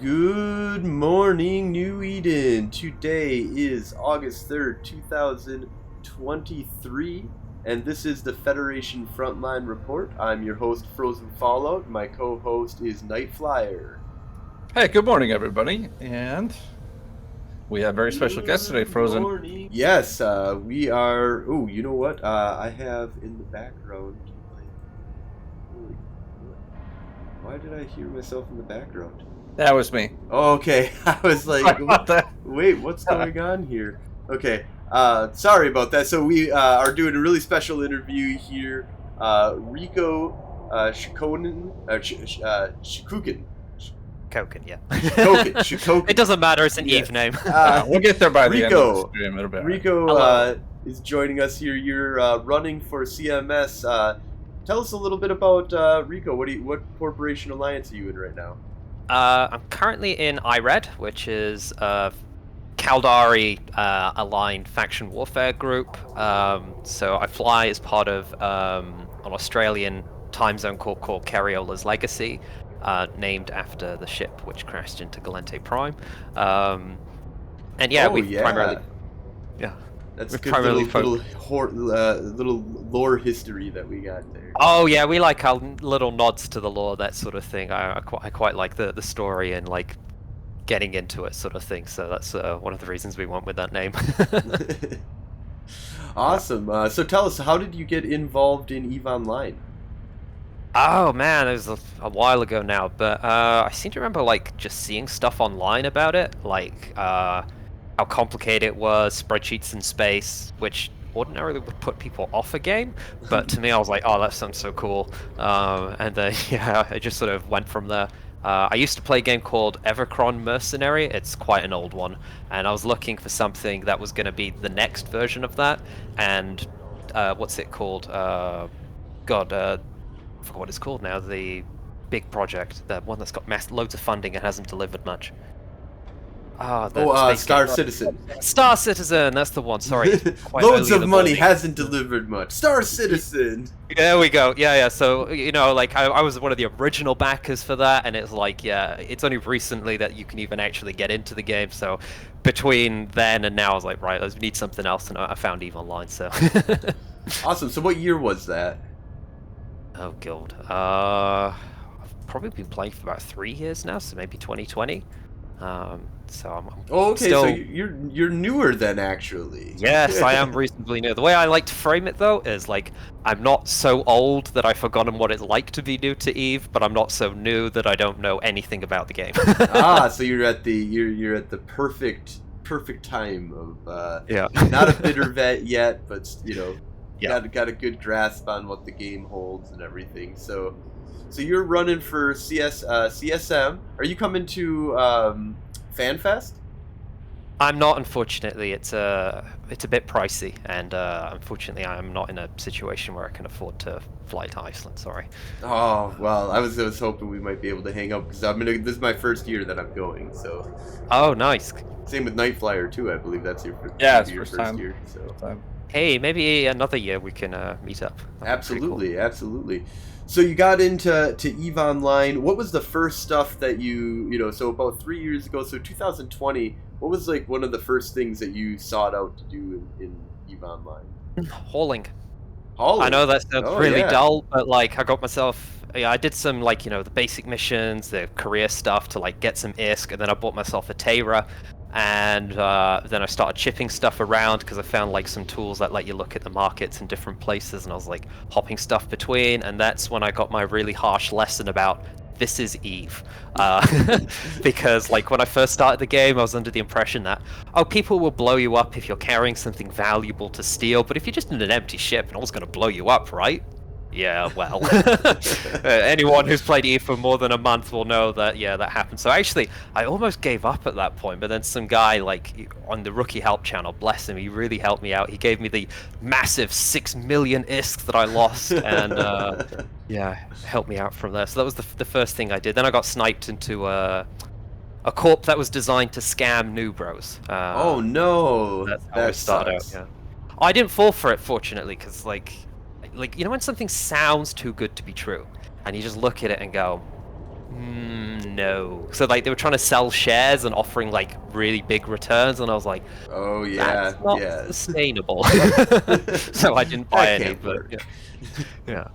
Good morning, New Eden. Today is August 3rd, 2023, and this is the Federation Frontline Report. I'm your host, Frozen Fallout. My co-host is Night Flyer. Hey, good morning, everybody. And we have very special guests today, Frozen. Morning. Yes, we are... Oh, you know what? I have in the background... Why did I hear myself in the background? That was me. Oh, okay. I was like, wait, what's going on here? Okay. Sorry about that. So we are doing a really special interview here. Rico Shikkoken. Shikkoken. Shikkoken, yeah. Shikkoken. It doesn't matter, it's an Eve name. We'll get there by the end of the stream. Rico is joining us here. You're running for CMS. Tell us a little bit about Rico. What corporation alliance are you in right now? I'm currently in IRED, which is a Caldari aligned faction warfare group. So I fly as part of an Australian time zone called Carriola's Legacy, named after the ship which crashed into Galente Prime. And yeah, primarily... Yeah. That's a good little lore history that we got there. Oh yeah, we like our little nods to the lore, that sort of thing. I quite like the story and like getting into it sort of thing. So that's one of the reasons we went with that name. Awesome. So tell us, how did you get involved in EVE Online? Oh man, it was a while ago now, but I seem to remember like just seeing stuff online about it, like how complicated it was, spreadsheets in space, which ordinarily would put people off a game, but to me I was like, oh, that sounds so cool. And then yeah, I just sort of went from there. I used to play a game called Evercron Mercenary. It's quite an old one, and I was looking for something that was going to be the next version of that. And what's it called? I forgot what it's called now. The big project, the one that's got loads of funding and hasn't delivered much. Star Citizen. Star Citizen, that's the one, sorry. Loads of money, hasn't delivered much. Star Citizen! There we go, yeah, so, you know, like, I was one of the original backers for that, and it's like, yeah, it's only recently that you can even actually get into the game, so between then and now, I was like, right, let's need something else, and I found EVE Online, so... Awesome, so what year was that? Oh, God. I've probably been playing for about 3 years now, so maybe 2020. So I'm okay, still... so you're newer then, actually. Yes, I am reasonably new. The way I like to frame it, though, is like I'm not so old that I've forgotten what it's like to be new to EVE, but I'm not so new that I don't know anything about the game. So you're at the perfect time of yeah. Not a bitter vet yet, but you know, yeah. got a good grasp on what the game holds and everything. So you're running for CSM. Are you coming to FanFest? I'm not, unfortunately. It's a bit pricey, and unfortunately, I'm not in a situation where I can afford to fly to Iceland. Sorry. Oh well, I was hoping we might be able to hang out because this is my first year that I'm going. So. Oh, nice. Same with Night Flyer too. I believe that's your first year. So. Hey, maybe another year we can meet up. Absolutely, cool. Absolutely. So you got into EVE Online. What was the first stuff that so about 3 years ago, so 2020, what was like one of the first things that you sought out to do in EVE Online? Hauling. I know that sounds really dull, but like I got myself, I did some like, the basic missions, the career stuff to like get some ISK, and then I bought myself a Tayra. And then I started chipping stuff around because I found like some tools that let you look at the markets in different places, and I was like hopping stuff between, and that's when I got my really harsh lesson about this is EVE. Because like when I first started the game, I was under the impression that, oh, people will blow you up if you're carrying something valuable to steal, but if you're just in an empty ship, no one's going to blow you up, right? Yeah, well, anyone who's played EVE for more than a month will know that, yeah, that happened. So actually, I almost gave up at that point, but then some guy, like, on the Rookie Help channel, bless him, he really helped me out. He gave me the massive 6 million ISK that I lost, and, yeah, helped me out from there. So that was the first thing I did. Then I got sniped into a corp that was designed to scam new bros. Oh, no. That's how I started out, yeah. I didn't fall for it, fortunately, because, like, you know when something sounds too good to be true, and you just look at it and go, No. So like they were trying to sell shares and offering like really big returns, and I was like, Oh that's yeah, not yeah. sustainable. So I didn't buy That any. can't But work. yeah.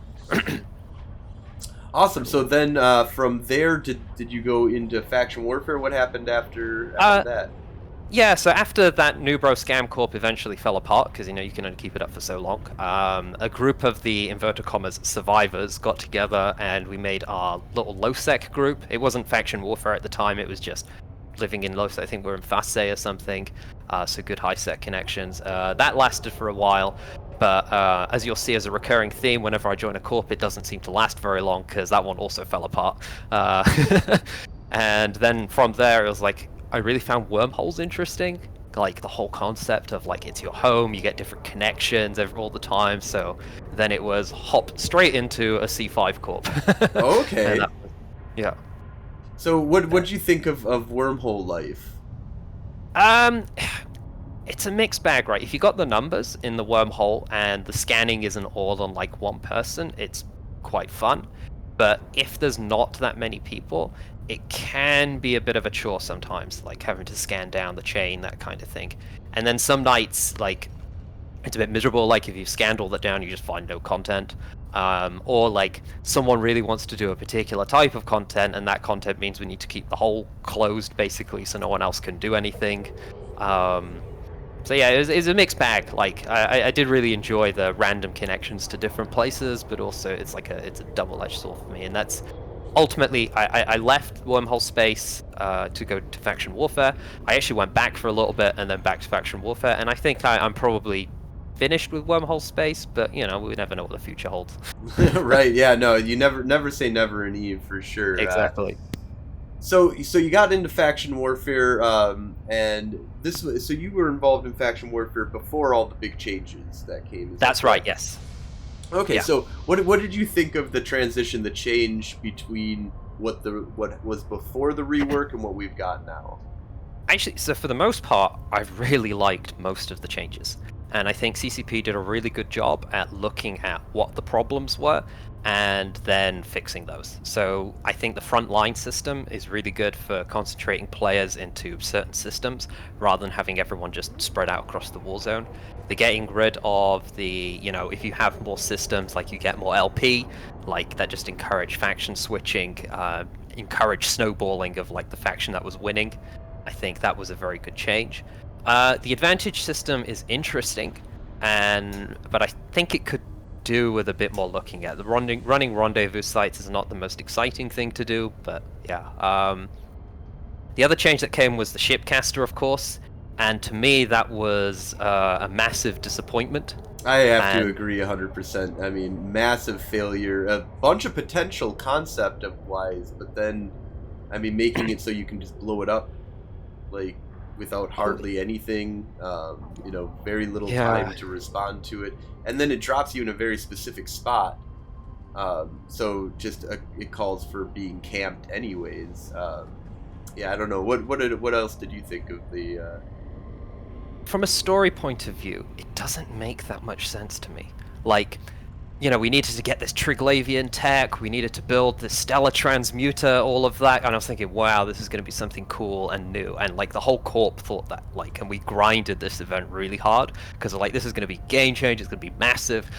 Awesome. So then, from there, did you go into faction warfare? What happened after Uh, that? Yeah, so after that Nubro Scam Corp eventually fell apart, because you can only keep it up for so long, a group of the inverted commas survivors got together and we made our little low-sec group. It wasn't faction warfare at the time, it was just living in low-sec. I think we were in Fastay or something, so good high-sec connections. That lasted for a while, but as you'll see as a recurring theme, whenever I join a corp, it doesn't seem to last very long, because that one also fell apart. And then from there, it was like, I really found wormholes interesting. Like the whole concept of like it's your home, you get different connections all the time. So then it was hop straight into a C5 corp. Okay. Yeah. So what'd you think of wormhole life? It's a mixed bag, right? If you got the numbers in the wormhole and the scanning isn't all on like one person, it's quite fun. But if there's not that many people, it can be a bit of a chore sometimes, like having to scan down the chain, that kind of thing. And then some nights, like, it's a bit miserable, like if you've scanned all that down, you just find no content. Or like someone really wants to do a particular type of content, and that content means we need to keep the hole closed, basically, so no one else can do anything. So yeah, it was a mixed bag. Like I did really enjoy the random connections to different places, but also it's a double-edged sword for me, and that's ultimately I left wormhole space to go to faction warfare. I actually went back for a little bit and then back to faction warfare, and I think I'm probably finished with wormhole space, but we never know what the future holds. Right? Yeah. No, you never say never in Eve for sure. Exactly. So you got into faction warfare, and so you were involved in faction warfare before all the big changes that came. That's right. Yes. Okay. Yeah. So what did you think of the transition, the change between what was before the rework and what we've got now? Actually, so for the most part, I've really liked most of the changes. And I think CCP did a really good job at looking at what the problems were and then fixing those. So I think the frontline system is really good for concentrating players into certain systems rather than having everyone just spread out across the war zone. They're getting rid of the, if you have more systems, like you get more LP, like that just encourage faction switching, encourage snowballing of like the faction that was winning. I think that was a very good change. The advantage system is interesting, but I think it could do with a bit more looking at. The running rendezvous sites is not the most exciting thing to do, but yeah. The other change that came was the shipcaster, of course, and to me that was a massive disappointment. I have to agree 100%. I mean, massive failure, a bunch of potential concept of wise, but then, I mean, making it so you can just blow it up, like, without hardly anything, very little time to respond to it, and then it drops you in a very specific spot. So just it calls for being camped anyways. Yeah, I don't know. What else did you think of the? From a story point of view, it doesn't make that much sense to me. Like, we needed to get this Triglavian tech, we needed to build this stellar transmuter, all of that, and I was thinking, wow, this is going to be something cool and new, and like the whole corp thought that, like, and we grinded this event really hard, because like, this is going to be game change, it's going to be massive,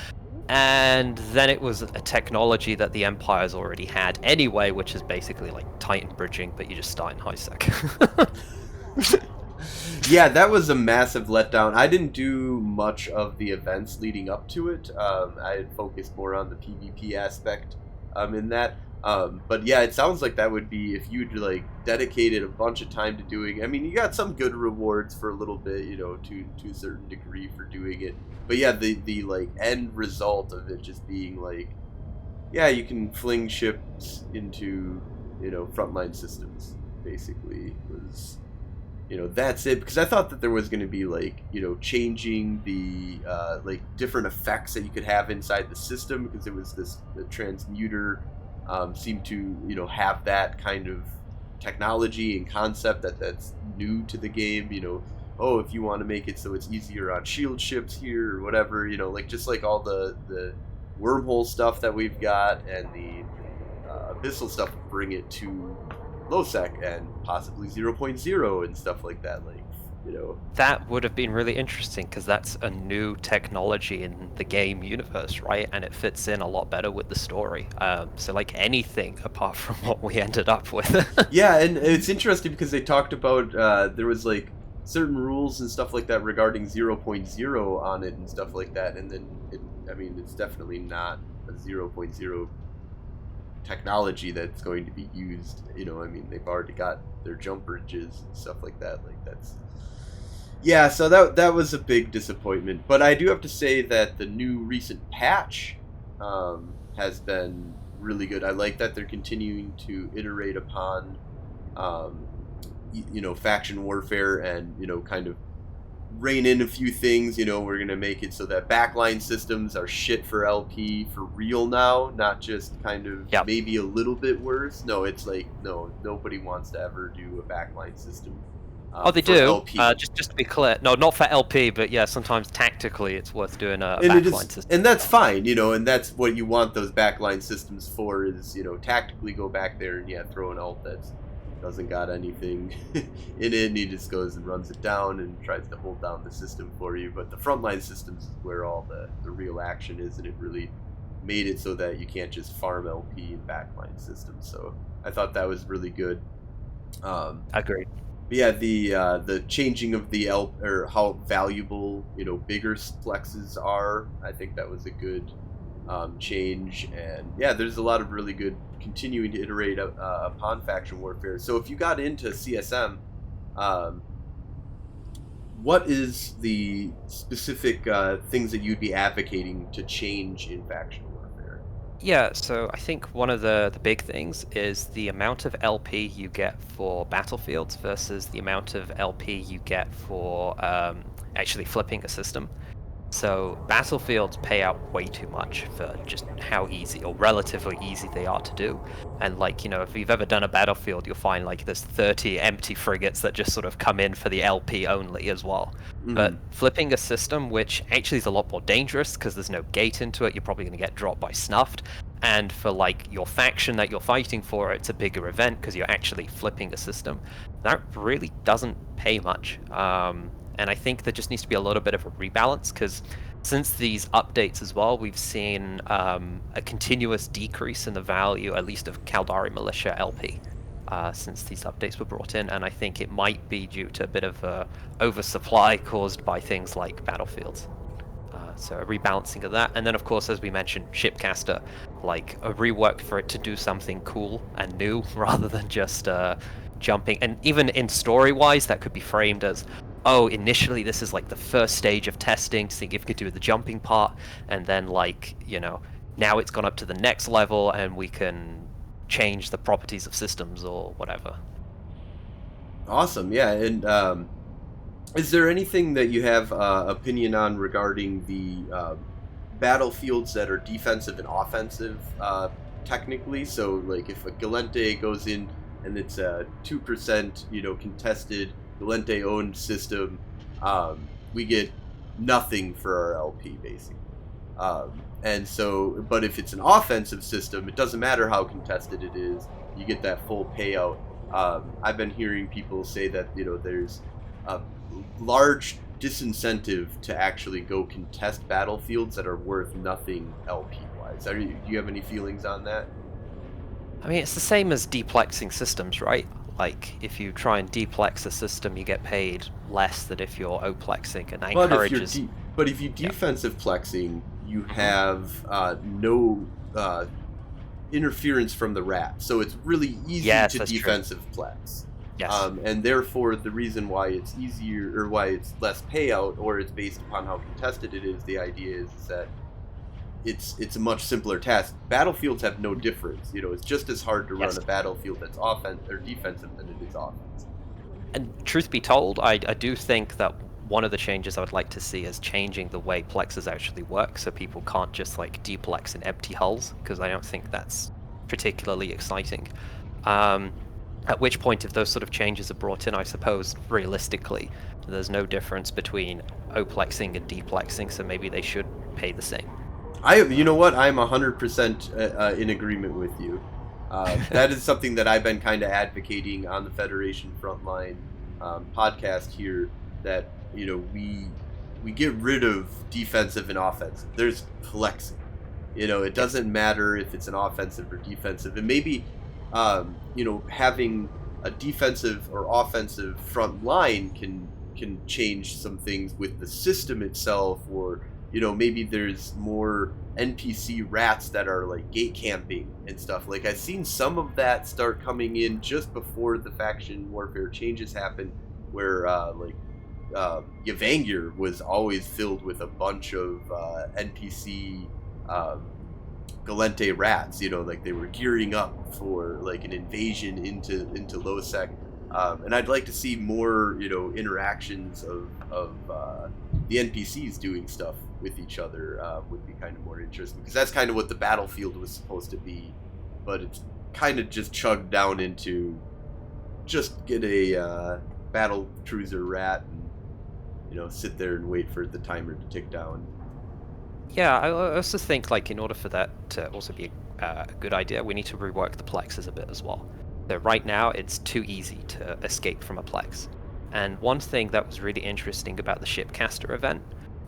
and then it was a technology that the Empire's already had anyway, which is basically like Titan bridging, but you just start in high sec. Yeah, that was a massive letdown. I didn't do much of the events leading up to it. I had focused more on the PvP aspect in that. But yeah, it sounds like that would be if you'd like dedicated a bunch of time to doing. I mean, you got some good rewards for a little bit, to a certain degree for doing it. But yeah, the like end result of it just being like, yeah, you can fling ships into frontline systems. Basically, was. That's it, because I thought that there was going to be like changing the like different effects that you could have inside the system, because it was the transmuter seemed to have that kind of technology and concept that's new to the game. If you want to make it so it's easier on shield ships here or whatever, like just like all the wormhole stuff that we've got, and the Abyssal stuff will bring it to low sec and possibly 0.0 and stuff like that. Like, you know, that would have been really interesting because that's a new technology in the game universe, right? And it fits in a lot better with the story. So like anything apart from what we ended up with. Yeah, and it's interesting because they talked about there was like certain rules and stuff like that regarding 0.0 on it and stuff like that, and then it's definitely not a 0.0 technology that's going to be used. You know, I mean, they've already got their jump bridges and stuff like that. Like that's, yeah. So that was a big disappointment. But I do have to say that the new recent patch has been really good. I like that they're continuing to iterate upon, faction warfare and, kind of rein in a few things. We're going to make it so that backline systems are shit for LP for real now, not just kind of maybe a little bit worse. No, it's like, no, nobody wants to ever do a backline system. They do. Just to be clear, no, not for LP, but yeah, sometimes tactically it's worth doing a backline system. And that's fine, and that's what you want those backline systems for is, tactically go back there and throw an ult that doesn't got anything in it, and he just goes and runs it down and tries to hold down the system for you. But the frontline systems is where all the real action is, and it really made it so that you can't just farm LP and backline systems. So I thought that was really good. Agreed. Yeah, the changing of the or how valuable bigger flexes are. I think that was a good change, and yeah, there's a lot of really good continuing to iterate upon faction warfare. So if you got into CSM, what is the specific things that you'd be advocating to change in faction warfare? Yeah, so I think one of the big things is the amount of LP you get for battlefields versus the amount of LP you get for actually flipping a system. So battlefields pay out way too much for just how easy or relatively easy they are to do. And like, if you've ever done a battlefield, you'll find like there's 30 empty frigates that just sort of come in for the LP only as well. Mm-hmm. But flipping a system, which actually is a lot more dangerous because there's no gate into it, you're probably going to get dropped by snuffed. And for like your faction that you're fighting for, it's a bigger event because you're actually flipping a system. That really doesn't pay much. And I think there just needs to be a little bit of a rebalance because since these updates as well, we've seen a continuous decrease in the value, at least of Caldari Militia LP, since these updates were brought in. And I think it might be due to a bit of a oversupply caused by things like battlefields. So a rebalancing of that. And then, of course, as we mentioned, Shipcaster, like a rework for it to do something cool and new rather than just jumping. And even in story-wise, that could be framed as, oh, initially this is like the first stage of testing to think if we could do the jumping part, and then like, now it's gone up to the next level and we can change the properties of systems or whatever. Awesome, yeah. And is there anything that you have opinion on regarding the battlefields that are defensive and offensive technically? So like if a Galente goes in and it's a 2% contested Galente owned system, we get nothing for our LP basically. And so, but if it's an offensive system, it doesn't matter how contested it is, you get that full payout. I've been hearing people say that there's a large disincentive to actually go contest battlefields that are worth nothing LP wise. Do you have any feelings on that? I mean, it's the same as deplexing systems, right? Like, if you try and deplex a system, you get paid less than if you're oplexing, and that encourages... But if you defensive plexing, you have no interference from the rat, so it's really easy to defensive plex. Yes. And therefore, the reason why it's easier, or why it's less payout, or it's based upon how contested it is, the idea is that it's a much simpler task. Battlefields have no difference. It's just as hard to run a battlefield that's offensive or defensive than it is offensive. And truth be told, I do think that one of the changes I would like to see is changing the way plexes actually work, so people can't just like deplex in empty hulls, because I don't think that's particularly exciting. At which point, if those sort of changes are brought in, I suppose realistically there's no difference between oplexing and deplexing, so maybe they should pay the same. You know what? I'm 100% in agreement with you. That is something that I've been kind of advocating on the Federation Frontline podcast here, that we get rid of defensive and offensive. There's flexing. It doesn't matter if it's an offensive or defensive, and maybe having a defensive or offensive front line can change some things with the system itself, or maybe there's more NPC rats that are like gate camping and stuff. Like, I've seen some of that start coming in just before the faction warfare changes happen, where Yavangir was always filled with a bunch of NPC Galente rats, like they were gearing up for like an invasion into Losec. And I'd like to see more, interactions of the NPCs doing stuff with each other. Would be kind of more interesting, because that's kind of what the battlefield was supposed to be, but it's kind of just chugged down into just get a battle cruiser rat and sit there and wait for the timer to tick down. Yeah, I also think, like, in order for that to also be a good idea, we need to rework the plexes a bit as well. So right now, it's too easy to escape from a plex. And one thing that was really interesting about the Shipcaster event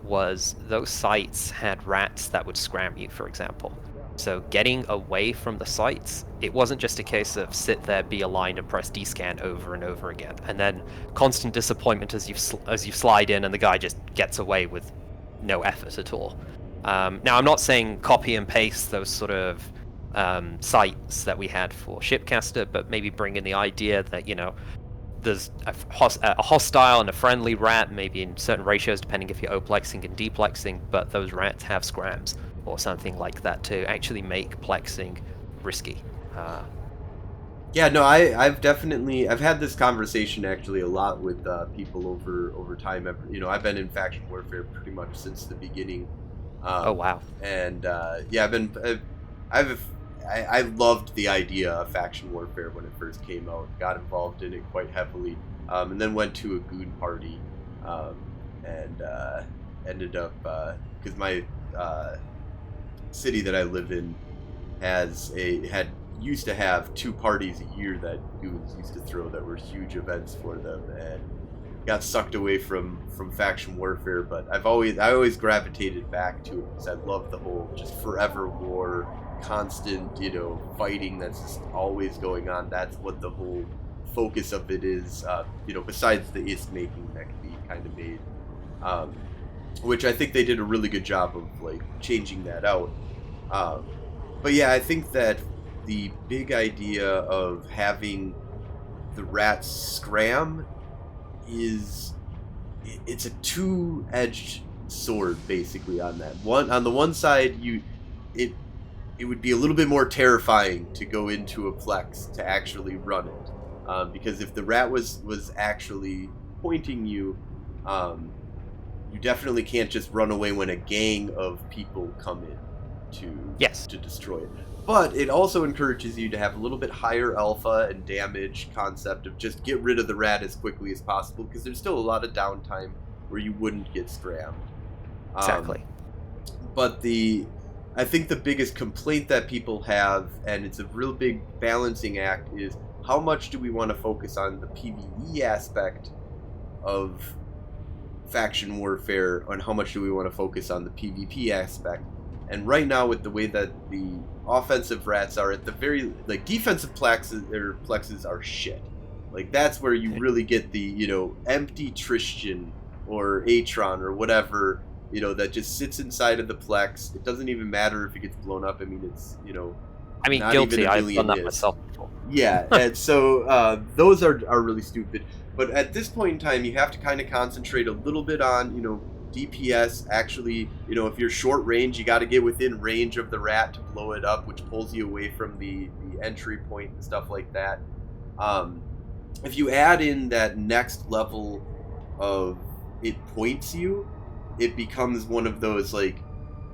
was those sites had rats that would scram you, for example. So getting away from the sites, it wasn't just a case of sit there, be aligned, and press D-scan over and over again, and then constant disappointment as you slide in and the guy just gets away with no effort at all. Now, I'm not saying copy and paste those sort of sites that we had for Shipcaster, but maybe bring in the idea that, there's a hostile and a friendly rat, maybe in certain ratios, depending if you're oplexing and deplexing, but those rats have scrams or something like that to actually make plexing risky. Yeah, no, I've had this conversation actually a lot with people over time. I've been in faction warfare pretty much since the beginning. Oh wow! And yeah, I loved the idea of faction warfare when it first came out. Got involved in it quite heavily, and then went to a goon party, and ended up because my city that I live in used to have 2 parties a year that goons used to throw that were huge events for them, and got sucked away from faction warfare. But I always gravitated back to it because I love the whole just forever war, constant fighting that's just always going on. That's what the whole focus of it is, besides the ISK making that can be kind of made, which I think they did a really good job of like changing that out. But yeah, I think that the big idea of having the rats scram it's a two-edged sword basically. On the one side, it would be a little bit more terrifying to go into a plex to actually run it, because if the rat was actually pointing you, you definitely can't just run away when a gang of people come in to destroy it. But it also encourages you to have a little bit higher alpha and damage concept of just get rid of the rat as quickly as possible, because there's still a lot of downtime where you wouldn't get scrammed. Exactly. But I think the biggest complaint that people have, and it's a real big balancing act, is how much do we want to focus on the PvE aspect of faction warfare, and how much do we want to focus on the PvP aspect? And right now, with the way that the offensive rats are, at the very defensive plexes are shit. Like, that's where you really get the empty Tristan or Atron or whatever, that just sits inside of the plex. It doesn't even matter if it gets blown up. I mean, it's not guilty. Even I've done that myself before. Yeah, and so those are really stupid. But at this point in time, you have to kind of concentrate a little bit on DPS. Actually, if you're short range, you got to get within range of the rat to blow it up, which pulls you away from the entry point and stuff like that. If you add in that next level of it points you, it becomes one of those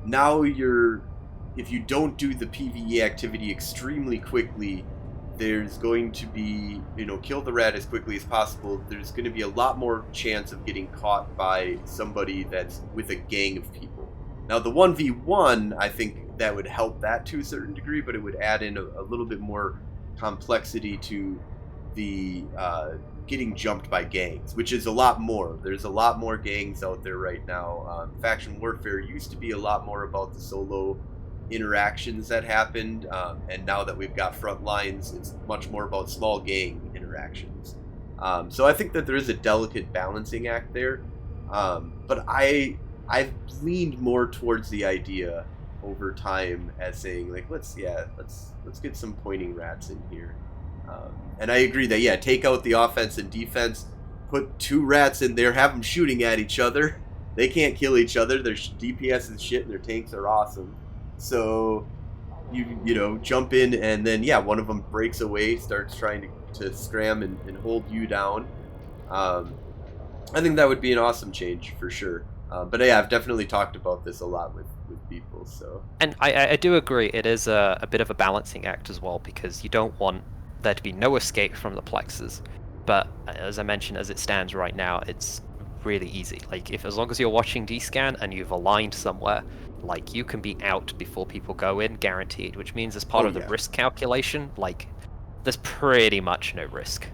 now if you don't do the PvE activity extremely quickly, there's going to be, kill the rat as quickly as possible. There's going to be a lot more chance of getting caught by somebody that's with a gang of people. Now, the 1v1, I think, that would help that to a certain degree, but it would add in a little bit more complexity to the getting jumped by gangs, which is a lot more. There's a lot more gangs out there right now. Faction warfare used to be a lot more about the solo interactions that happened, and now that we've got front lines, it's much more about small gang interactions. So I think that there is a delicate balancing act there, but I've leaned more towards the idea over time as saying, like, let's get some pointing rats in here. And I agree that, take out the offense and defense, put 2 rats in there, have them shooting at each other. They can't kill each other. Their DPS is shit and their tanks are awesome. So you jump in, and then one of them breaks away, starts trying to scram and hold you down. I think that would be an awesome change for sure. But I've definitely talked about this a lot with people. So, and I do agree, it is a bit of a balancing act as well, because you don't want there to be no escape from the plexes. But as I mentioned, as it stands right now, it's really easy. Like, as long as you're watching D-scan and you've aligned somewhere, like, you can be out before people go in, guaranteed. Which means as part of the risk calculation, like, there's pretty much no risk.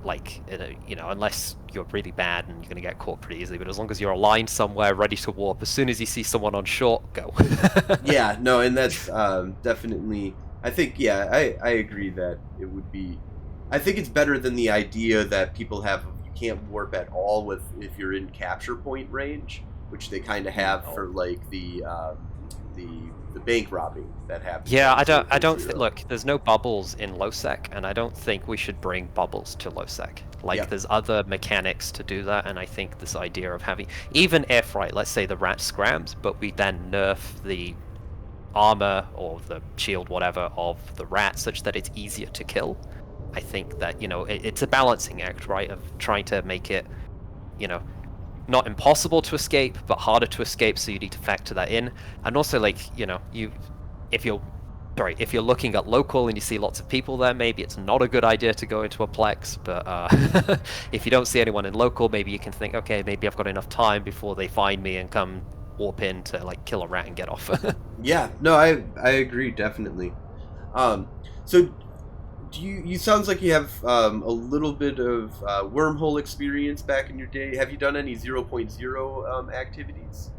Unless you're really bad and you're going to get caught pretty easily. But as long as you're aligned somewhere, ready to warp, as soon as you see someone on short, go. And that's definitely... I think, I agree that it would be... I think it's better than the idea that people have you can't warp at all if you're in capture point range, which they kind of have for, like, the bank robbing that happens. Yeah, I don't look, there's no bubbles in low-sec, and I don't think we should bring bubbles to low-sec. Like, there's other mechanics to do that, and I think this idea of having... Even if, let's say the rat scrams, but we then nerf the armor or the shield, whatever, of the rat such that it's easier to kill. I think that, it's a balancing act, right, of trying to make it, not impossible to escape, but harder to escape, so you need to factor that in. And also, like, if you're looking at local and you see lots of people there, maybe it's not a good idea to go into a plex, but if you don't see anyone in local, maybe you can think, okay, maybe I've got enough time before they find me and come warp in to, like, kill a rat and get off. I agree, definitely. So you sounds like you have a little bit of wormhole experience back in your day. Have you done any 0.0 activities?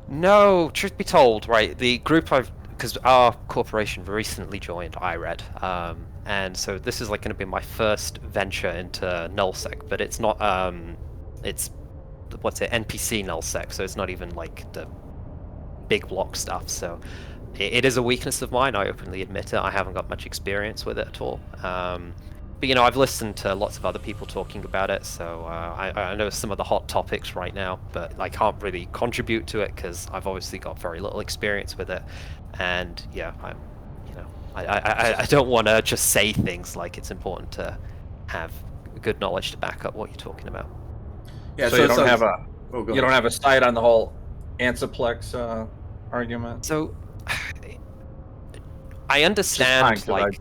No, truth be told, right, the group because our corporation recently joined IRED, and so this is, like, going to be my first venture into nullsec, but it's not, it's, NPC nullsec, so it's not even, like, the big block stuff, so it is a weakness of mine, I openly admit it. I haven't got much experience with it at all. But, I've listened to lots of other people talking about it, so I know some of the hot topics right now, but I can't really contribute to it because I've obviously got very little experience with it. And, I don't want to just say things. Like, it's important to have good knowledge to back up what you're talking about. Yeah, so you don't have a side on the whole Ansiplex argument? So... I understand, like,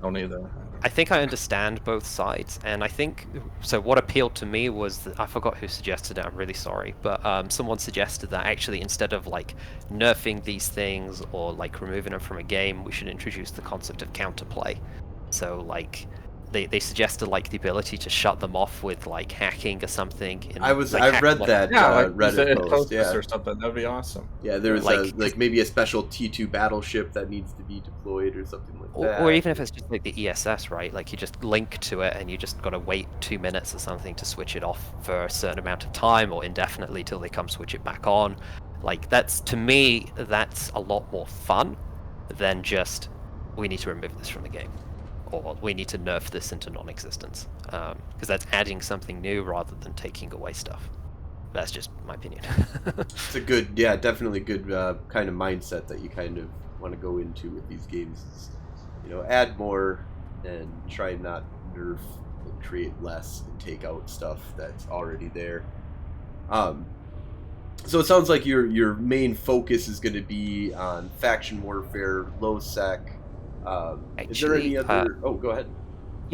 I think I understand both sides, and I think, so what appealed to me was, that, I forgot who suggested it, I'm really sorry, but someone suggested that actually instead of, like, nerfing these things or, like, removing them from a game, we should introduce the concept of counterplay. So, like, they suggested, like, the ability to shut them off with, like, hacking or something. I read that Reddit post, or something. That'd be awesome. Yeah, there was maybe a special T2 battleship that needs to be deployed or something like that. Or even if it's just like the ESS, right? Like, you just link to it and you just got to wait 2 minutes or something to switch it off for a certain amount of time or indefinitely till they come switch it back on. Like, to me, that's a lot more fun than just, we need to remove this from the game. Or we need to nerf this into non-existence, because that's adding something new rather than taking away stuff. That's just my opinion. It's a good, definitely good kind of mindset that you kind of want to go into with these games. Is, add more and try not nerf and create less and take out stuff that's already there. So it sounds like your main focus is going to be on faction warfare, low sec. Is there any other... go ahead.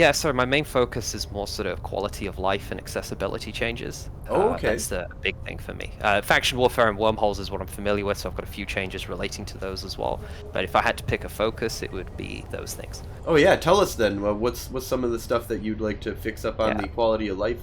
Yeah, so my main focus is more sort of quality of life and accessibility changes. Oh, okay. That's a big thing for me. Faction warfare and wormholes is what I'm familiar with, so I've got a few changes relating to those as well. But if I had to pick a focus, it would be those things. Oh yeah, tell us then. What's some of the stuff that you'd like to fix up on the quality of life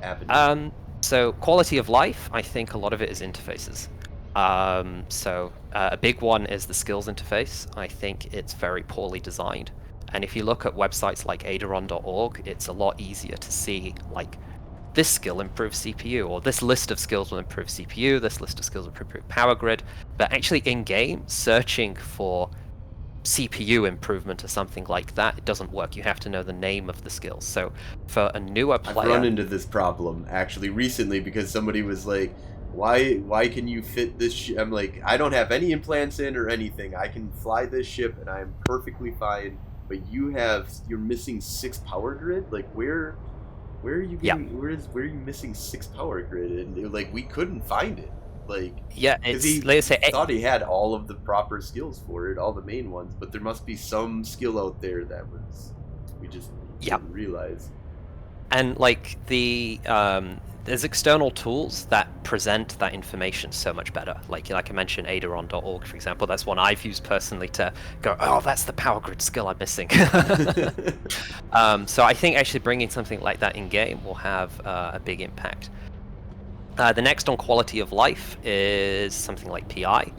avenue? So quality of life, I think a lot of it is interfaces. A big one is the skills interface. I think it's very poorly designed. And if you look at websites like adaron.org, it's a lot easier to see, like, this skill improves CPU, or this list of skills will improve CPU, this list of skills will improve power grid. But actually in-game, searching for CPU improvement or something like that, it doesn't work. You have to know the name of the skills. So for a newer player... I've run into this problem, actually, recently, because somebody was like, why can you fit this I'm like, I don't have any implants in or anything. I can fly this ship, and I'm perfectly fine. But you're missing 6 power grid? Like, where are you getting, where are you missing 6 power grid? And like, we couldn't find it. Like, yeah, let's say, thought he had all of the proper skills for it, all the main ones, but there must be some skill out there that we just didn't realize. And like there's external tools that present that information so much better. Like I mentioned, adaron.org, for example. That's one I've used personally to go, oh, that's the power grid skill I'm missing. So I think actually bringing something like that in game will have a big impact. The next on quality of life is something like PI.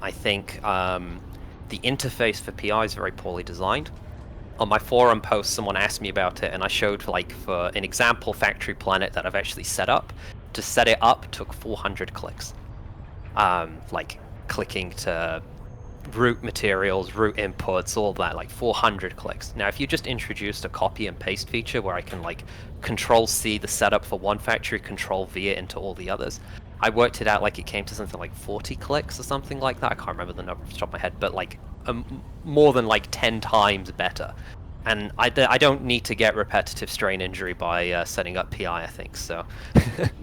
I think the interface for PI is very poorly designed. On my forum post, someone asked me about it, and I showed, like, for an example factory planet that I've actually set up. To set it up took 400 clicks. Like, clicking to root materials, root inputs, all that, like 400 clicks. Now, if you just introduced a copy and paste feature where I can, like, Control-C the setup for one factory, Control-V it into all the others, I worked it out like it came to something like 40 clicks or something like that. I can't remember the number off the top of my head, but like more than like 10 times better. And I don't need to get repetitive strain injury by setting up PI, I think, so.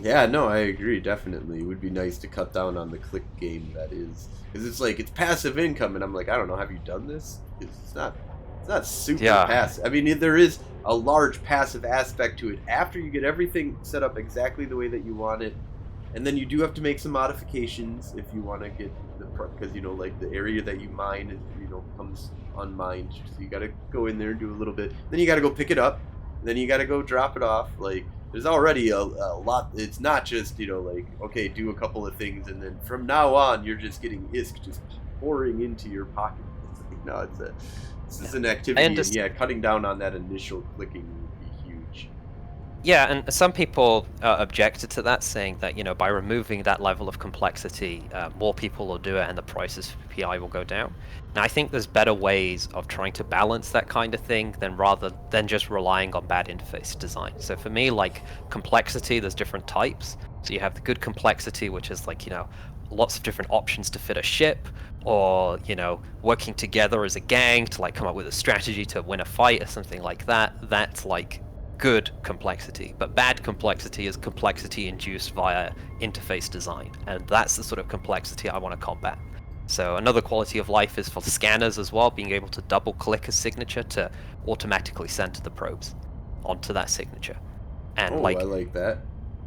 Yeah, no, I agree, definitely. It would be nice to cut down on the click game, that is. Because it's like, it's passive income, and I'm like, I don't know, have you done this? It's not super passive. I mean, there is a large passive aspect to it after you get everything set up exactly the way that you want it. And then you do have to make some modifications if you want to get the, because, you know, like the area that you mine is, you know, comes unmined. So you got to go in there and do a little bit. Then you got to go pick it up. Then you got to go drop it off. Like, there's already a lot. It's not just, you know, like, okay, do a couple of things, and then from now on, you're just getting ISK just pouring into your pocket. It's like, no, this is an activity. And yeah, cutting down on that initial clicking would be huge. Yeah, and some people objected to that, saying that, you know, by removing that level of complexity, more people will do it and the prices for PI will go down. Now, I think there's better ways of trying to balance that kind of thing rather than just relying on bad interface design. So for me, like, complexity, there's different types. So you have the good complexity, which is like, you know, lots of different options to fit a ship, or, you know, working together as a gang to like come up with a strategy to win a fight or something like that. That's like good complexity. But bad complexity is complexity induced via interface design, and that's the sort of complexity I want to combat. So another quality of life is for scanners as well, being able to double click a signature to automatically center the probes onto that signature. And I like that.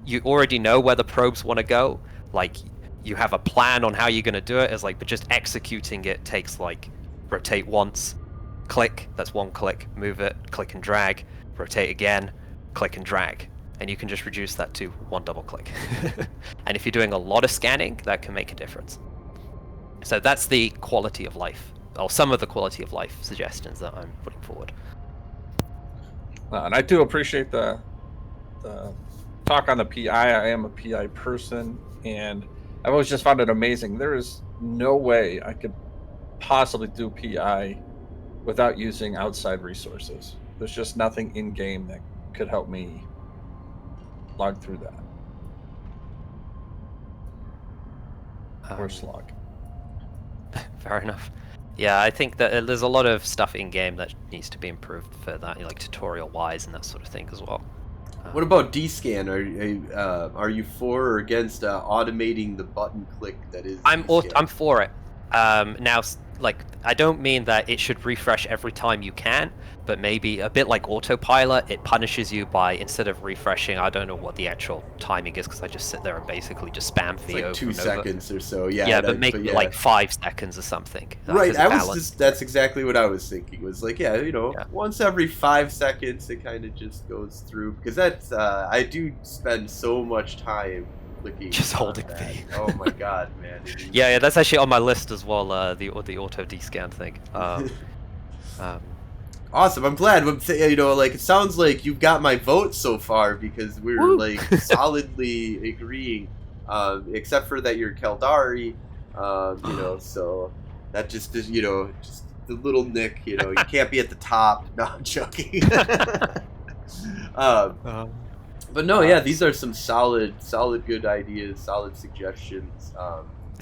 You already know where the probes want to go. Like, you have a plan on how you're going to do it. It's like, but just executing it takes, like, rotate once, click, that's one click, move it, click and drag, rotate again, click and drag. And you can just reduce that to one double click. And if you're doing a lot of scanning, that can make a difference. So that's the quality of life, or some of the quality of life suggestions that I'm putting forward. And I do appreciate the talk on the PI. I am a PI person, and I've always just found it amazing. There is no way I could possibly do PI without using outside resources. There's just nothing in game that could help me log through that. Or slog. Fair enough. Yeah, I think that there's a lot of stuff in game that needs to be improved for that, like tutorial wise and that sort of thing as well. What about D-scan? Are you for or against automating the button click that is? I'm for it. Now, like, I don't mean that it should refresh every time you can, but maybe a bit like autopilot, it punishes you by, instead of refreshing, I don't know what the actual timing is because I just sit there and basically just spam V like over 2 and over. seconds or so. Yeah, Yeah, but make it like 5 seconds or something. Right, that's exactly what I was thinking. Was like, once every 5 seconds it kind of just goes through, because that's I do spend so much time clicking just holding that. V. Oh my god, man. Yeah, that's actually on my list as well, the auto descan thing. Awesome, I'm glad. Like, it sounds like you've got my vote so far, because we're like solidly agreeing, except for that you're Caldari, so that just is, just the little nick, you can't be at the top. No, I'm joking. But no, yeah, these are some solid good ideas, solid suggestions.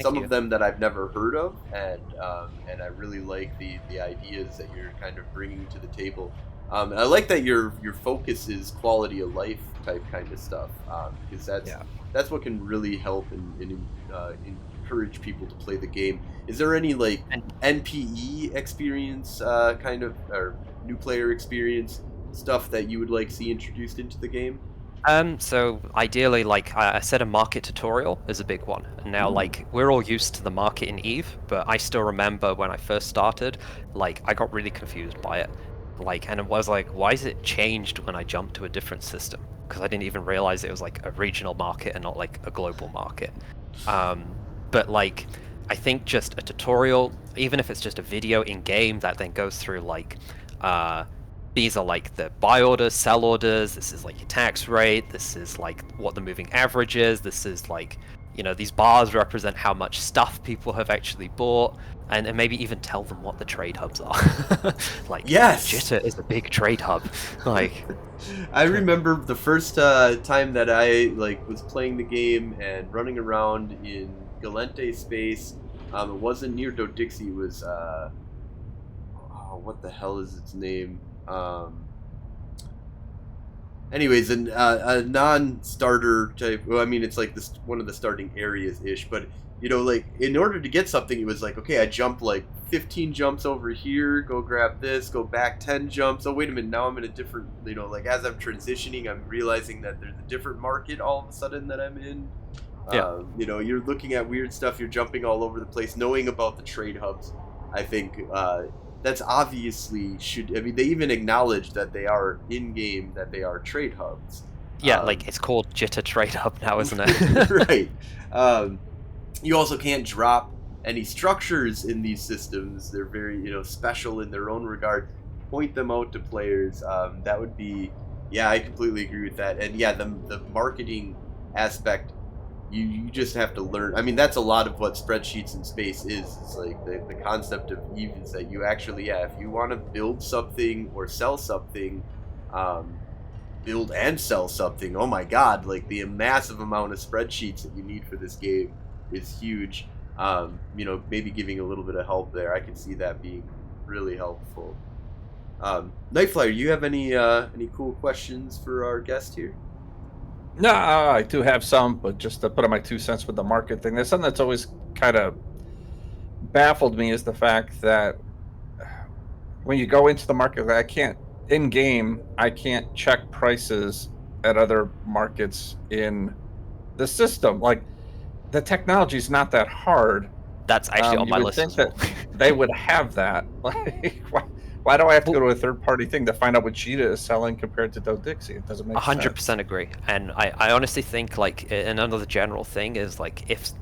Some of them that I've never heard of, and I really like the ideas that you're kind of bringing to the table. And I like that your focus is quality of life type kind of stuff, because that's what can really help and encourage people to play the game. Is there any like NPE experience, or new player experience stuff that you would like to see introduced into the game? So ideally, like I said, a market tutorial is a big one. And now, like, we're all used to the market in EVE, but I still remember when I first started, like, I got really confused by it. Like, and it was like, why is it changed when I jumped to a different system? Because I didn't even realize it was like a regional market and not like a global market. But like, I think just a tutorial, even if it's just a video in game that then goes through like, these are like the buy orders, sell orders, this is like your tax rate, this is like what the moving average is, this is like, these bars represent how much stuff people have actually bought, and maybe even tell them what the trade hubs are. Like, yes, Jitter is a big trade hub. Like, I remember the first time that I was playing the game and running around in Galente space. It wasn't near Dodixie, it was what the hell is its name? Anyways, a non-starter type. Well, I mean, it's like this one of the starting areas ish, but like in order to get something, it was like, okay, I jump like 15 jumps over here, go grab this, go back 10 jumps. Oh, wait a minute, now I'm in a different. Like as I'm transitioning, I'm realizing that there's a different market all of a sudden that I'm in. Yeah. You're looking at weird stuff. You're jumping all over the place, knowing about the trade hubs. I think. That's obviously they even acknowledge that they are in-game, that they are trade hubs. Yeah, like it's called Jitter Trade Hub now, isn't it? Right. You also can't drop any structures in these systems. They're very, special in their own regard. Point them out to players. That would be, I completely agree with that. And yeah, the marketing aspect, you just have to learn. I mean, that's a lot of what spreadsheets in space is. It's like the concept of EVE is that you actually, if you want to build something or sell something, build and sell something, oh my god, like the massive amount of spreadsheets that you need for this game is huge. Maybe giving a little bit of help there, I can see that being really helpful. Nightflyer, do you have any cool questions for our guest here? No, I do have some, but just to put on my 2 cents with the market thing, there's something that's always kind of baffled me is the fact that when you go into the market, in game, I can't check prices at other markets in the system. Like, the technology is not that hard. That's actually on my list as well. They would have that. Like, why do I have to go to a third-party thing to find out what Cheetah is selling compared to Dodixie? It doesn't make sense. 100% agree. And I honestly think, like, another general thing is, like, if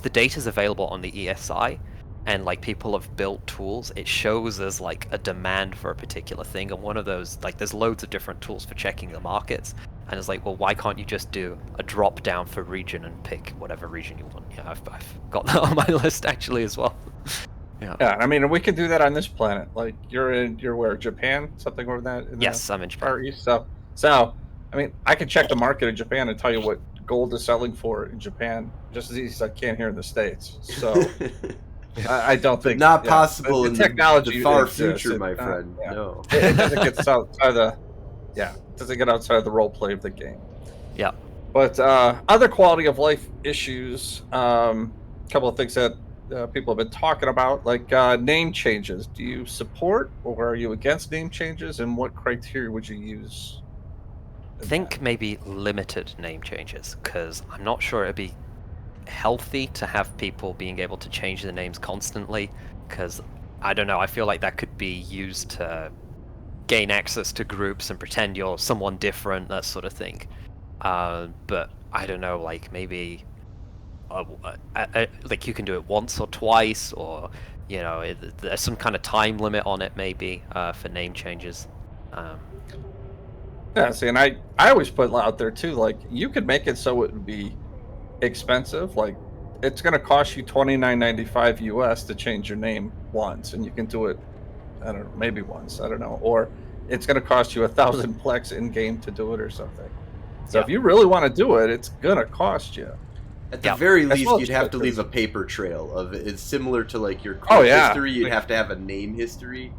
the data is available on the ESI and, like, people have built tools, it shows as, like, a demand for a particular thing. And one of those, like, there's loads of different tools for checking the markets. And it's like, well, why can't you just do a drop down for region and pick whatever region you want? Yeah, I've got that on my list, actually, as well. Yeah, I mean, we can do that on this planet. Like, you're where, Japan, something over that. Yes, I'm in Japan. Far East. So, I mean, I can check the market in Japan and tell you what gold is selling for in Japan just as easy as I can here in in the States. So, I don't think not possible in technology the far future, my friend. No, it doesn't get outside it doesn't get outside the role play of the game. Yeah, but other quality of life issues. A couple of things that people have been talking about, like name changes. Do you support or are you against name changes, and what criteria would you use? I think maybe limited name changes, because I'm not sure it'd be healthy to have people being able to change their names constantly, because I don't know, I feel like that could be used to gain access to groups and pretend you're someone different, that sort of thing. But I don't know, like maybe like you can do it once or twice, or there's some kind of time limit on it maybe for name changes. Yeah, see, and I always put out there too, like you could make it so it would be expensive, like it's going to cost you $29.95 US to change your name once, and you can do it, I don't know, maybe once, I don't know, or it's going to cost you 1,000 plex in game to do it or something. So if you really want to do it, it's going to cost you. At the very least, you'd have to leave a paper trail of it. It's similar to like your history. You'd have to have a name history.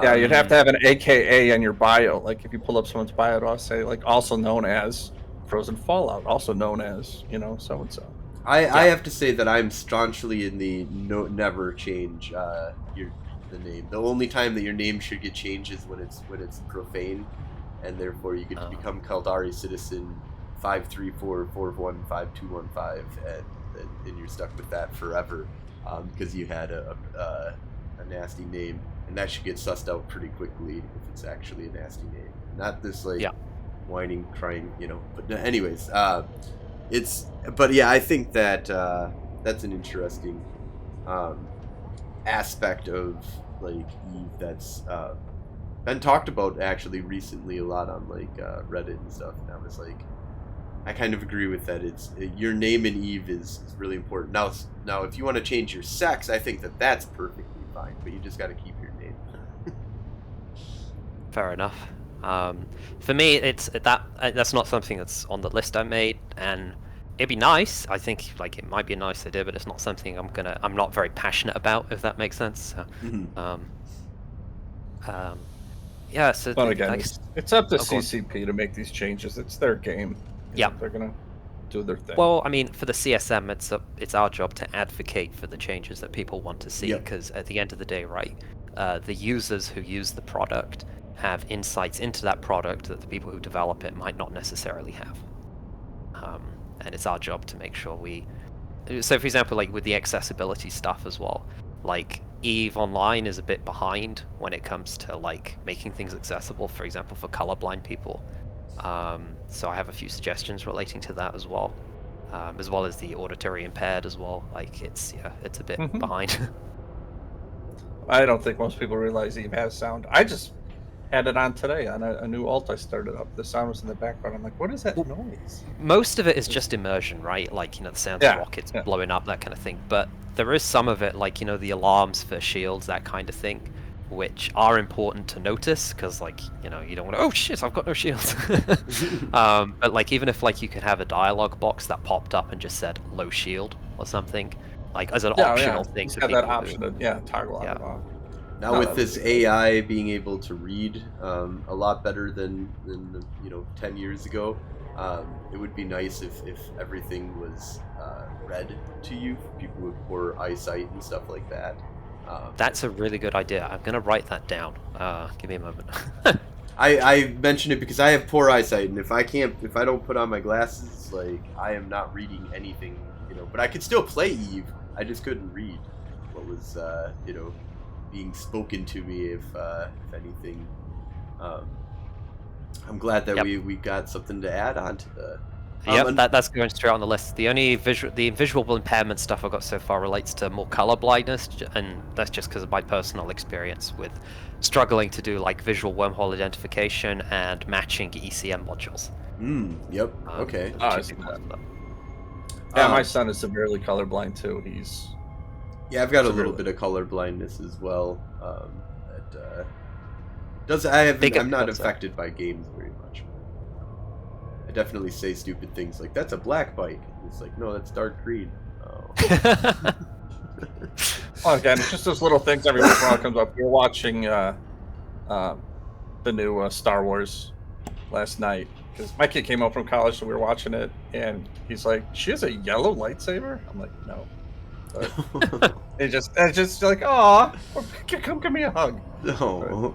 You'd have to have an AKA on your bio. Like if you pull up someone's bio, it'll say like also known as Frozen Fallout, also known as so and so. I have to say that I'm staunchly in the never change the name. The only time that your name should get changed is when it's profane, and therefore you get to become Caldari Citizen 534415215, and you're stuck with that forever because you had a nasty name, and that should get sussed out pretty quickly if it's actually a nasty name, not this whining, crying, But anyways, I think that that's an interesting aspect of like Eve that's been talked about actually recently a lot on like Reddit and stuff, and I was like, I kind of agree with that. It's your name in Eve is really important. Now, if you want to change your sex, I think that's perfectly fine, but you just got to keep your name. Fair enough. For me, that's not something that's on the list I made, and it'd be nice. I think like it might be a nice idea, but it's not something I'm not very passionate about, if that makes sense. So, yeah. So but again, it's up to CCP to make these changes. It's their game. Yeah, they're gonna do their thing. Well, I mean, for the CSM, it's our job to advocate for the changes that people want to see, because at the end of the day, right, the users who use the product have insights into that product that the people who develop it might not necessarily have. And it's our job to make sure so for example, like with the accessibility stuff as well, like EVE Online is a bit behind when it comes to like making things accessible, for example, for colorblind people. So I have a few suggestions relating to that as well as the auditory impaired as well. Like it's a bit behind. I don't think most people realize EVE has sound. I just had it on today on a new alt I started up. The sound was in the background. I'm like, what is that noise? Most of it is just immersion, right? Like, the sound of rockets blowing up, that kind of thing. But there is some of it, like, the alarms for shields, that kind of thing, which are important to notice, because, like, you don't want to, oh shit, I've got no shields. But, like, even if, like, you could have a dialogue box that popped up and just said low shield or something, like, as an optional thing. It's got that option to, toggle on and off. Now with this AI being able to read a lot better than 10 years ago, it would be nice if everything was read to you, people with poor eyesight and stuff like that. That's a really good idea. I'm gonna write that down. Give me a moment. I mention it because I have poor eyesight, and if I don't put on my glasses, like, I am not reading anything, But I could still play Eve. I just couldn't read what was being spoken to me, if anything. I'm glad that we got something to add on to the. That's going straight on the list. The only visual impairment stuff I've got so far relates to more color blindness, and that's just because of my personal experience with struggling to do like visual wormhole identification and matching ECM modules. Yep. Okay. My son is severely colorblind too. He's I've got a little bit of color blindness as well. I'm not affected by games very much. I definitely say stupid things like, "That's a black bike." It's like, no, that's dark green. Oh. Well, again, it's just those little things every once in a while comes up. We were watching the new Star Wars last night because my kid came home from college, so we were watching it, and he's like, "She has a yellow lightsaber?" I'm like, "No." But it's just like, oh, come give me a hug. Oh.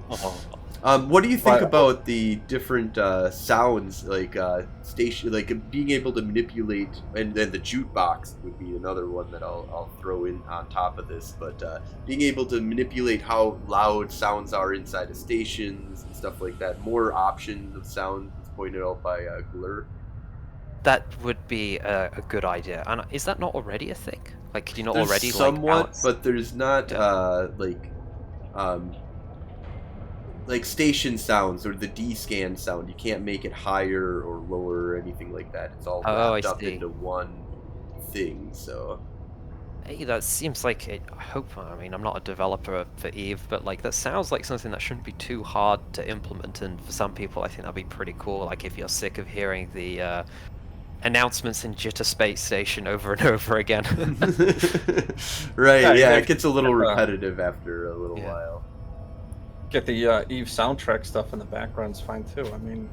What do you think about the different sounds, like station, like being able to manipulate, and then the jukebox would be another one that I'll throw in on top of this, but being able to manipulate how loud sounds are inside of stations and stuff like that. More options of sound, as pointed out by Glur. That would be a good idea. And is that not already a thing? Like, can you not There's already somewhat, but there's not like station sounds or the D-scan sound. You can't make it higher or lower or anything like that. It's all wrapped up into one thing. So, hey, that seems like it. I mean, I'm not a developer for Eve, but like that sounds like something that shouldn't be too hard to implement. And for some people, I think that'd be pretty cool. Like if you're sick of hearing the announcements in Jitter Space Station over and over again. Right? Yeah, it gets a little repetitive after a little while. Get the Eve soundtrack stuff in the background's fine too. I mean,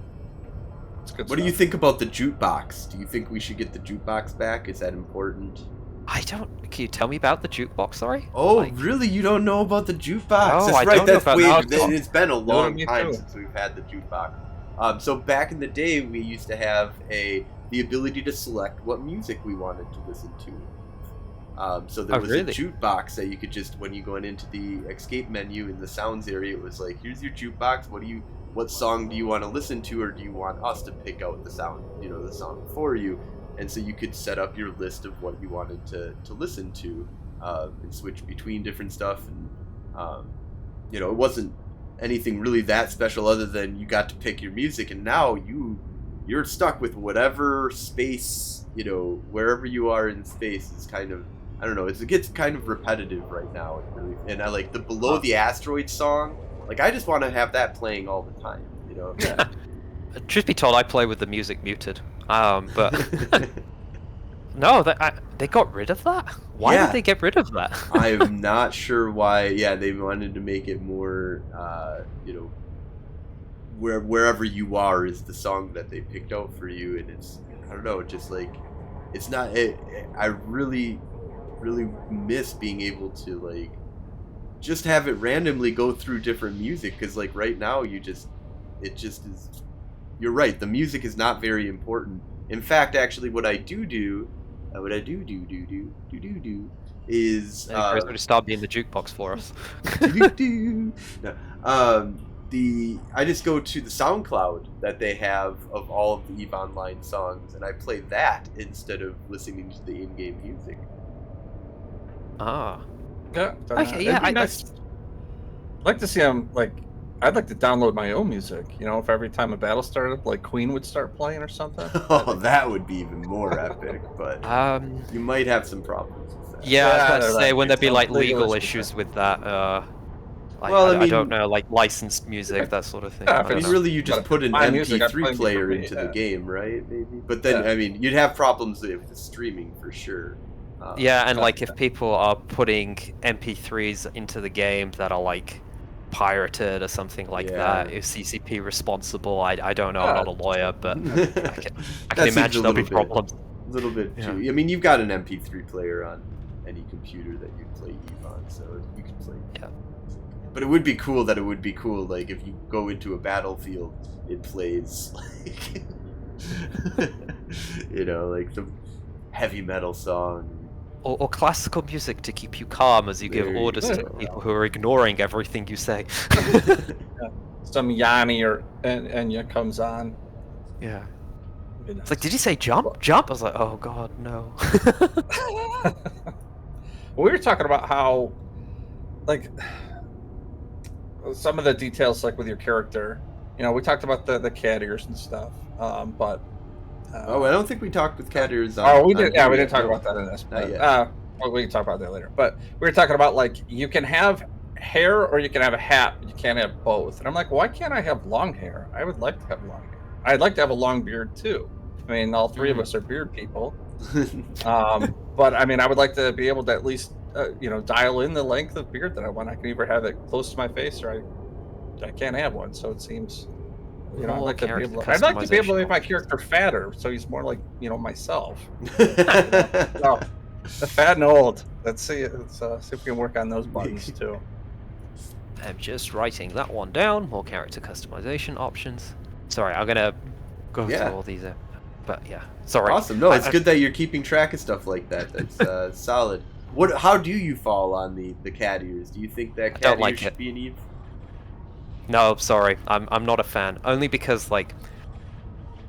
it's good. What do you think about the jukebox? Do you think we should get the jukebox back? Is that important? I don't. Can you tell me about the jukebox? Sorry. Oh, really? You don't know about the jukebox? No, that's I right. Don't know about It's been a long time since we've had the jukebox. So back in the day, we used to have the ability to select what music we wanted to listen to. So there was a jukebox that you could just, when you went into the escape menu in the sounds area, it was like, here's your jukebox. What song do you want to listen to, or do you want us to pick out the sound, the song for you? And so you could set up your list of what you wanted to listen to, and switch between different stuff. And it wasn't anything really that special other than you got to pick your music, and now you're stuck with whatever space, wherever you are in space is kind of, I don't know, it gets kind of repetitive right now. And I like the Below the Asteroid song. Like, I just want to have that playing all the time, Yeah. Truth be told, I play with the music muted. But no, they got rid of that. Why did they get rid of that? I'm not sure why. Yeah, they wanted to make it more, wherever you are is the song that they picked out for you, and it's, I don't know, just like, it's not. I really miss being able to like just have it randomly go through different music, because like right now it just is. You're right, the music is not very important. In fact, actually, what I do is stop being the jukebox for us. I just go to the SoundCloud that they have of all of the EVE Online songs, and I play that instead of listening to the in-game music. Ah. Yeah. Okay. Yeah. I'd like to see them like. I'd like to download my own music. If every time a battle started, like Queen would start playing or something. Oh, that would be even more epic. But you might have some problems with that. Yeah, I was about to say, when there'd be like legal issues with that. I don't know, like licensed music, that sort of thing. Yeah, really, you just put an MP3 player into the game, right? Maybe, but then you'd have problems with the streaming for sure. And like if people are putting MP3s into the game that are like pirated or something like that, is CCP responsible? I don't know. I'm not a lawyer, but I can imagine there'll be problems. A little bit too. I mean, you've got an MP3 player on any computer that you play EVE on, so you can play. Yeah. But it would be cool like if you go into a battlefield, it plays like like the heavy metal song. Or classical music to keep you calm as you give orders to people who are ignoring everything you say. Some Yanni or Enya comes on. Yeah. It's like, did he say jump? Jump? I was like, oh god, no. We were talking about how, like, some of the details, like with your character. We talked about the cat ears and stuff, but. I don't think we talked with cat ears. We did. Yeah, we didn't talk about that in this. But, we can talk about that later. But we were talking about like you can have hair or you can have a hat, but you can't have both. And I'm like, why can't I have long hair? I would like to have long hair. I'd like to have a long beard too. I mean, all three of us are beard people. But I mean, I would like to be able to at least dial in the length of beard that I want. I can either have it close to my face or I can't have one. So it seems. I'd like to be able to make my character fatter, so he's more like myself. The fat and old. Let's see if we can work on those buttons too. I'm just writing that one down. More character customization options. Sorry, I'm gonna go through all these. But yeah, sorry. Awesome. No, it's good that you're keeping track of stuff like that. That's solid. How do you fall on the cat ears? Do you think that cat ears should be an Eve? No, sorry. I'm not a fan. Only because like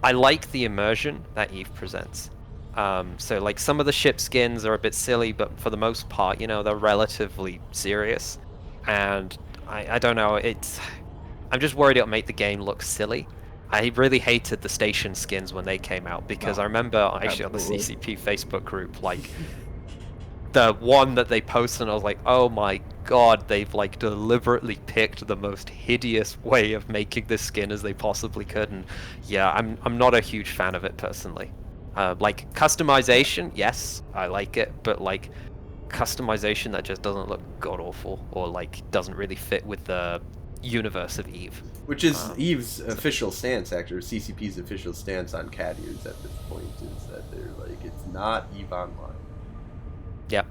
I like the immersion that Eve presents. So like some of the ship skins are a bit silly, but for the most part, you know, they're relatively serious. And I don't know, I'm just worried it'll make the game look silly. I really hated the station skins when they came out because I remember actually on the CCP Facebook group, like the one that they posted, and I was like, oh my god, they've like deliberately picked the most hideous way of making this skin as they possibly could. And yeah, I'm not a huge fan of it personally. Like customization, yes, I like it, but like customization that just doesn't look god awful or like doesn't really fit with the universe of Eve. Which is Eve's official stance, actually, CCP's official stance on cat ears at this point is that they're like, it's not Eve Online. Yeah,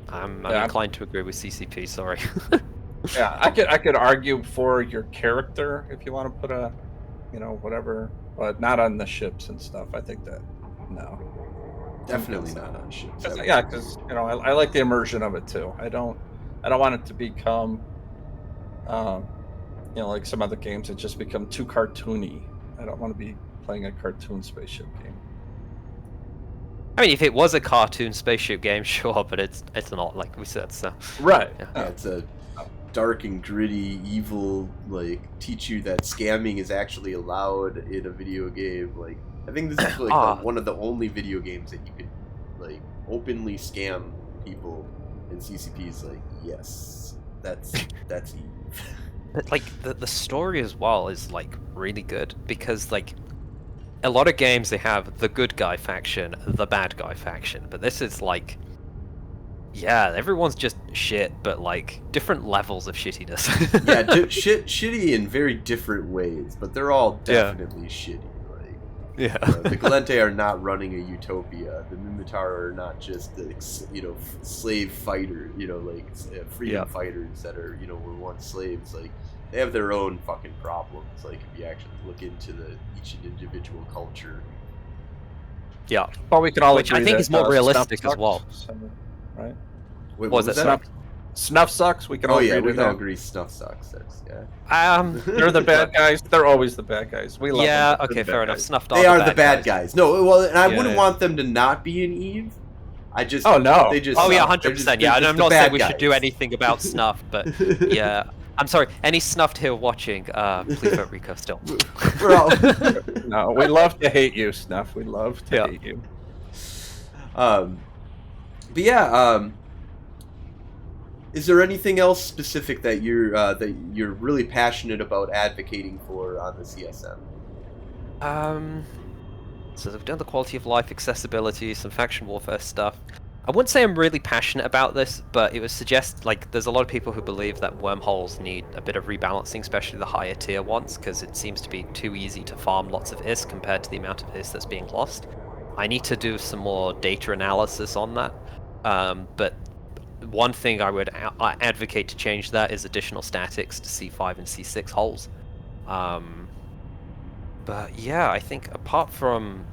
I'm inclined to agree with CCP. Sorry. Yeah, I could argue for your character if you want to put a, you know, whatever, but not on the ships and stuff. I think that no. Definitely not on ships. Yeah, because you know I like the immersion of it too. I don't want it to become, you know, like some other games that just become too cartoony. I don't want to be playing a cartoon spaceship game. I mean, if it was a cartoon spaceship game, sure, but it's not, like we said. So right, yeah, it's a dark and gritty, evil, like teach you that scamming is actually allowed in a video game. Like I think this is like one of the only video games that you could like openly scam people, and CCP's like, yes, that's Eve. But like the story as well is like really good because like a lot of games they have the good guy faction, the bad guy faction, but this is like, yeah, everyone's just shit, but like different levels of shittiness. Yeah, shitty in very different ways, but they're all definitely shitty. Like, yeah, the Galente are not running a utopia. The Minmatar are not just the slave fighter, like freedom fighters that are were once slaves. Like they have their own fucking problems. Like if you actually look into each individual culture. Yeah, well, we can all which I think is more realistic as well. Right? Wait, what was that? Snuff sucks. We can all agree. We can all agree. Snuff sucks. Yeah. They're the bad guys. They're always the bad guys. We love them. Yeah. Okay. Fair enough. Snuff. They are the bad guys. No. Well, and I wouldn't want them to not be an Eve. I just. Oh no. They just. Oh yeah, 100%. Yeah, and I'm not saying we should do anything about Snuff, but yeah. I'm sorry. Any Snuffed here watching? Please vote Rico still. No, we love to hate you, Snuff. We love to hate you. But yeah. Is there anything else specific that you're really passionate about advocating for on the CSM? So we've done the quality of life, accessibility, some faction warfare stuff. I wouldn't say I'm really passionate about this, but it would suggest, like, there's a lot of people who believe that wormholes need a bit of rebalancing, especially the higher tier ones, because it seems to be too easy to farm lots of IS compared to the amount of IS that's being lost. I need to do some more data analysis on that, but one thing I would advocate to change that is additional statics to C5 and C6 holes. But yeah, I think apart from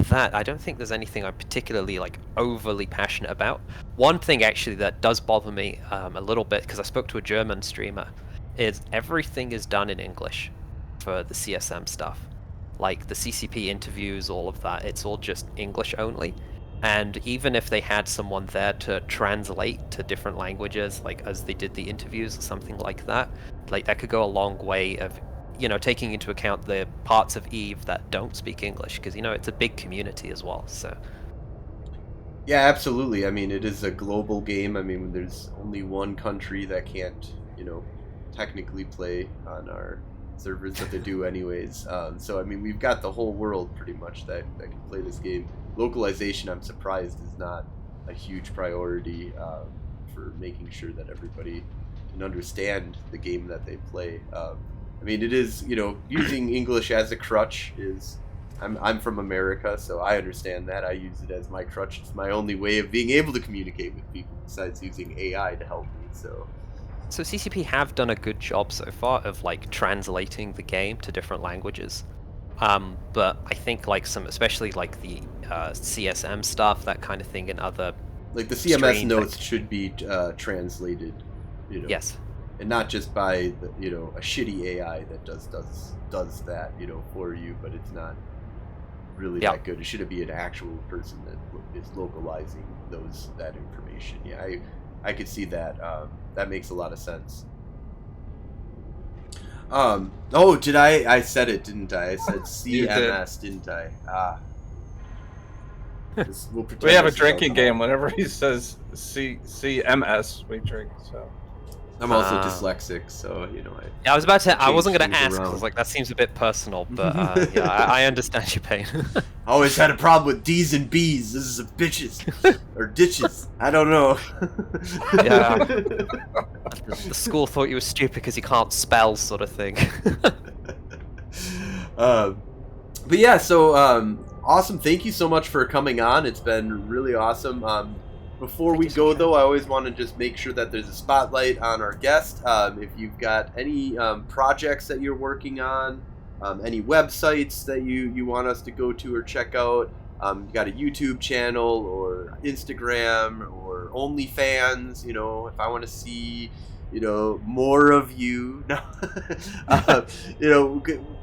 that, I don't think there's anything I'm particularly like overly passionate about. One thing actually that does bother me a little bit, because I spoke to a German streamer, is everything is done in English for the CSM stuff. Like the CCP interviews, all of that, it's all just English only. And even if they had someone there to translate to different languages, like as they did the interviews or something like that could go a long way of, taking into account the parts of Eve that don't speak English, because, it's a big community as well, so. Yeah, absolutely. I mean, it is a global game. I mean, there's only one country that can't, technically play on our servers, but they do anyways. So, I mean, we've got the whole world pretty much that can play this game. Localization, I'm surprised, is not a huge priority for making sure that everybody can understand the game that they play. I mean, it is, using English as a crutch is I'm from America, so I understand that. I use it as my crutch. It's my only way of being able to communicate with people besides using AI to help me. So CCP have done a good job so far of like translating the game to different languages. But I think like especially like the CSM stuff, that kind of thing, and other like the CMS notes should be translated, Yes. And not just by a shitty AI that does that for you, but it's not really that good. It should be an actual person that is localizing that information. Yeah, I could see that. That makes a lot of sense. Did I said it, didn't I? I said CMS, didn't I? We have a drinking game. Whenever he says CMS, we drink. So I'm also dyslexic, so I was about to. I wasn't going to ask because like that seems a bit personal, but yeah, I understand your pain. I always had a problem with D's and B's. This is a bitches or ditches. I don't know. Yeah. The school thought you were stupid because you can't spell, sort of thing. But yeah, so awesome. Thank you so much for coming on. It's been really awesome. Before we go, though, I always want to just make sure that there's a spotlight on our guest. If you've got any projects that you're working on, any websites that you want us to go to or check out, you got a YouTube channel or Instagram or OnlyFans, if I want to see, more of you,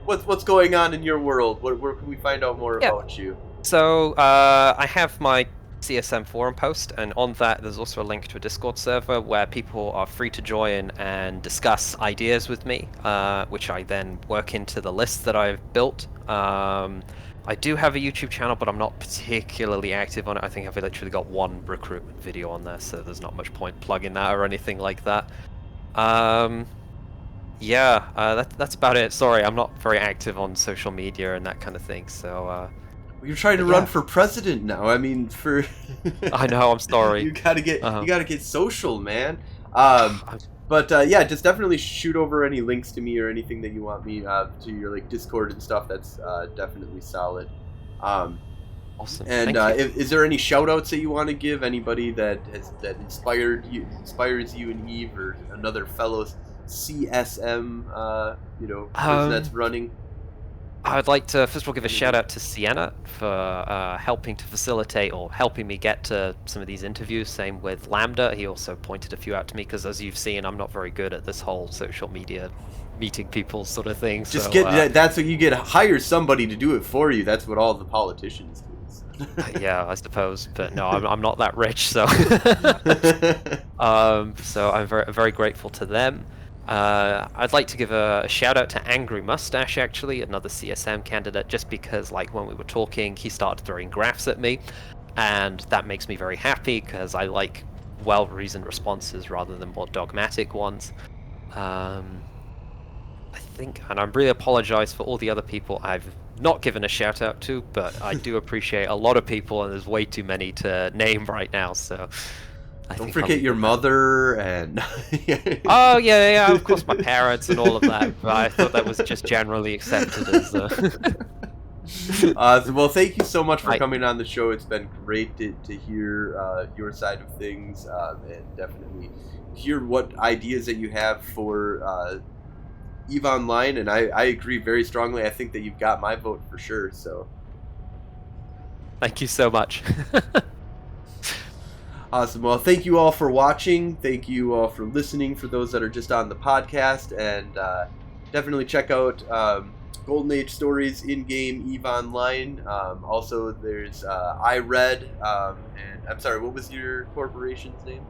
what's going on in your world? Where can we find out more about you? So I have my CSM forum post, and on that there's also a link to a Discord server where people are free to join and discuss ideas with me, which I then work into the list that I've built. I do have a YouTube channel, but I'm not particularly active on it. I think I've literally got one recruitment video on there, so there's not much point plugging that or anything like that. That's about it. Sorry, I'm not very active on social media and that kind of thing, so you're trying to run for president now. I mean, I know. I'm sorry. You gotta get social, man. Yeah, just definitely shoot over any links to me or anything that you want me to your like Discord and stuff. That's definitely solid. Awesome. And is there any shout outs that you want to give? Anybody that inspires you and Eve, or another fellow CSM person that's running? I'd like to first of all give a shout out to Sienna for helping to facilitate or helping me get to some of these interviews. Same with Lambda. He also pointed a few out to me because, as you've seen, I'm not very good at this whole social media meeting people sort of thing. Just that's what you get. Hire somebody to do it for you. That's what all the politicians do. Yeah, I suppose, but no, I'm not that rich, so so I'm very grateful to them. I'd like to give a shout out to Angry Mustache, actually, another CSM candidate, just because like when we were talking, he started throwing graphs at me, and that makes me very happy because I like well-reasoned responses rather than more dogmatic ones. I think, and I really apologize for all the other people I've not given a shout out to, but I do appreciate a lot of people, and there's way too many to name right now, so don't forget your mother and oh yeah, of course, my parents and all of that, but I thought that was just generally accepted as well, thank you so much for coming on the show. It's been great to hear your side of things, and definitely hear what ideas that you have for EVE Online, and I agree very strongly. I think that you've got my vote for sure, so thank you so much. Awesome. Well, thank you all for watching. Thank you all for listening, for those that are just on the podcast. And definitely check out Golden Age Stories in-game EVE Online. Also, there's iRead. And I'm sorry, what was your corporation's name?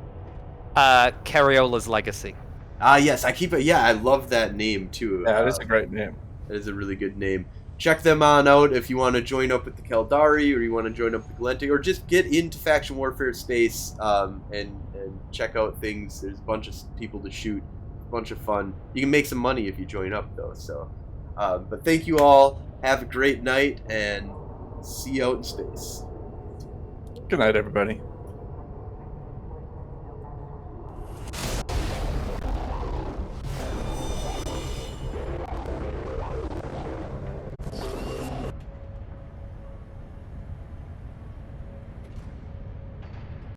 Carriola's Legacy. Yes. I love that name, too. Yeah, it is a great name. It is a really good name. Check them on out if you want to join up with the Caldari, or you want to join up with the Galente, or just get into faction warfare space and check out things. There's a bunch of people to shoot, a bunch of fun. You can make some money if you join up, though. So, but thank you all. Have a great night, and see you out in space. Good night, everybody.